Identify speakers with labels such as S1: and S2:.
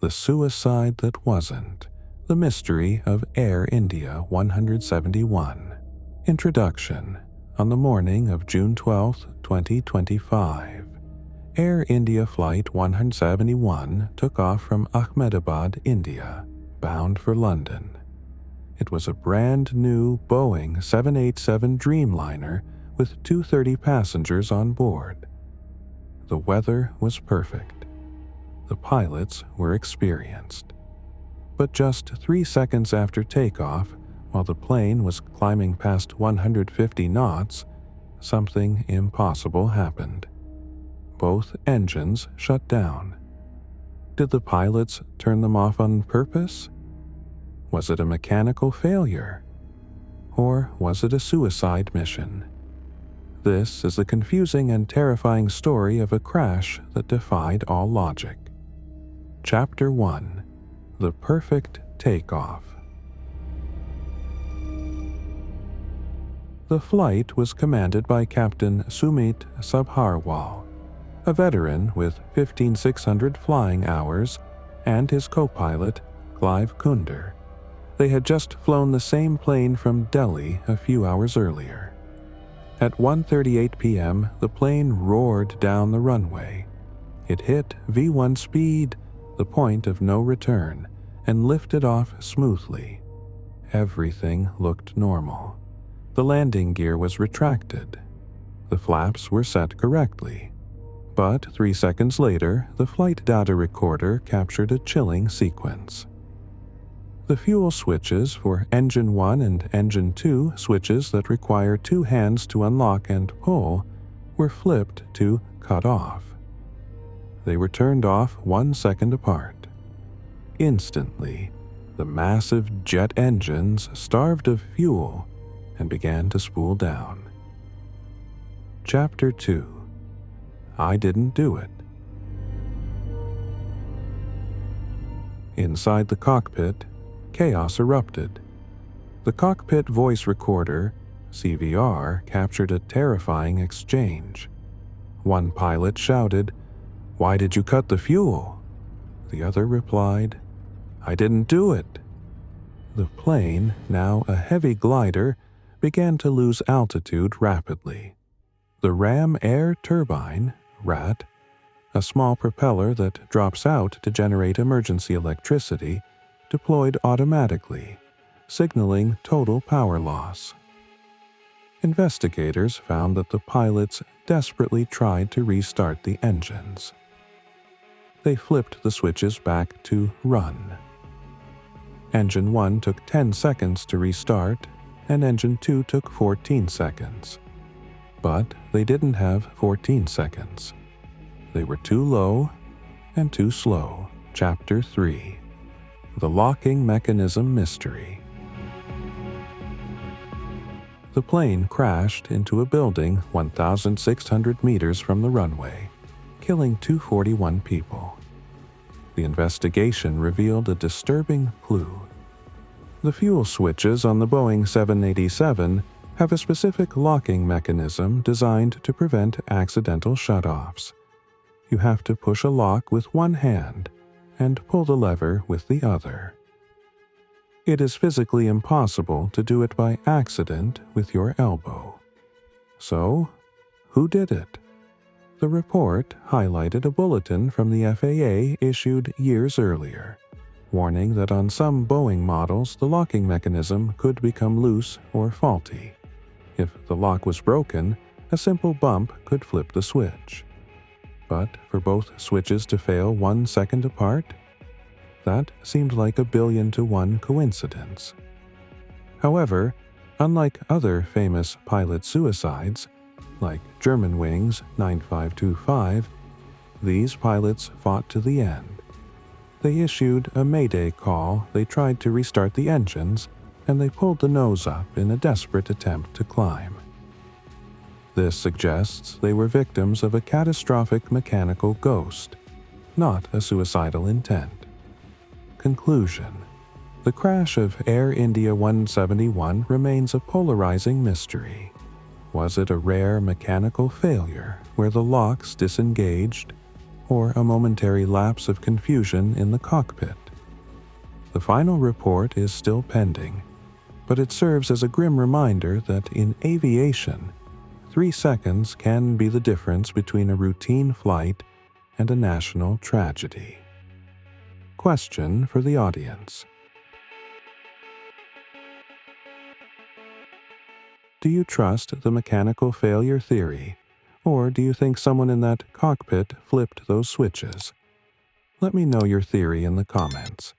S1: The suicide that wasn't. The mystery of Air India 171. Introduction. On the morning of June 12, 2025, Air India Flight 171 took off from Ahmedabad, India, bound for London. It was a brand new Boeing 787 Dreamliner with 230 passengers on board. The weather was perfect. The pilots were experienced. But just 3 seconds after takeoff, while the plane was climbing past 150 knots, something impossible happened. Both engines shut down. Did the pilots turn them off on purpose? Was it a mechanical failure? Or was it a suicide mission? This is the confusing and terrifying story of a crash that defied all logic. Chapter 1. The Perfect Takeoff. The flight was commanded by Captain Sumit Sabharwal, a veteran with 15,600 flying hours, and his co-pilot, Clive Kunder. They had just flown the same plane from Delhi a few hours earlier. At 1:38 p.m., the plane roared down the runway. It hit V1 speed, the point of no return, and lifted off smoothly. Everything looked normal. The landing gear was retracted. The flaps were set correctly. But 3 seconds later, the flight data recorder captured a chilling sequence. The fuel switches for Engine 1 and Engine 2, switches that require 2 hands to unlock and pull, were flipped to cut off. They were turned off 1 second apart. Instantly, the massive jet engines starved of fuel and began to spool down. Chapter 2. I didn't do it. Inside the cockpit, chaos erupted. The cockpit voice recorder, CVR, captured a terrifying exchange. One pilot shouted, "Why did you cut the fuel?" The other replied, "I didn't do it." The plane, now a heavy glider, began to lose altitude rapidly. The ram air turbine, RAT, a small propeller that drops out to generate emergency electricity, deployed automatically, signaling total power loss. Investigators found that the pilots desperately tried to restart the engines. They flipped the switches back to run. Engine 1 took 10 seconds to restart, and Engine 2 took 14 seconds. But they didn't have 14 seconds. They were too low and too slow. Chapter 3. The Locking Mechanism Mystery. The plane crashed into a building 1,600 meters from the runway, killing 241 people. The investigation revealed a disturbing clue. The fuel switches on the Boeing 787 have a specific locking mechanism designed to prevent accidental shutoffs. You have to push a lock with one hand and pull the lever with the other. It is physically impossible to do it by accident with your elbow. So, who did it? The report highlighted a bulletin from the FAA issued years earlier, warning that on some Boeing models the locking mechanism could become loose or faulty. If the lock was broken, a simple bump could flip the switch. But for both switches to fail 1 second apart, that seemed like a 1,000,000,000 coincidence. However, unlike other famous pilot suicides, like Germanwings 9525, these pilots fought to the end. They issued a mayday call, they tried to restart the engines, and they pulled the nose up in a desperate attempt to climb. This suggests they were victims of a catastrophic mechanical ghost, not a suicidal intent. Conclusion. The crash of Air India 171 remains a polarizing mystery. Was it a rare mechanical failure where the locks disengaged, or a momentary lapse of confusion in the cockpit. The final report is still pending, but it serves as a grim reminder that in aviation, 3 seconds can be the difference between a routine flight and a national tragedy. Question for the audience. Do you trust the mechanical failure theory, or do you think someone in that cockpit flipped those switches? Let me know your theory in the comments.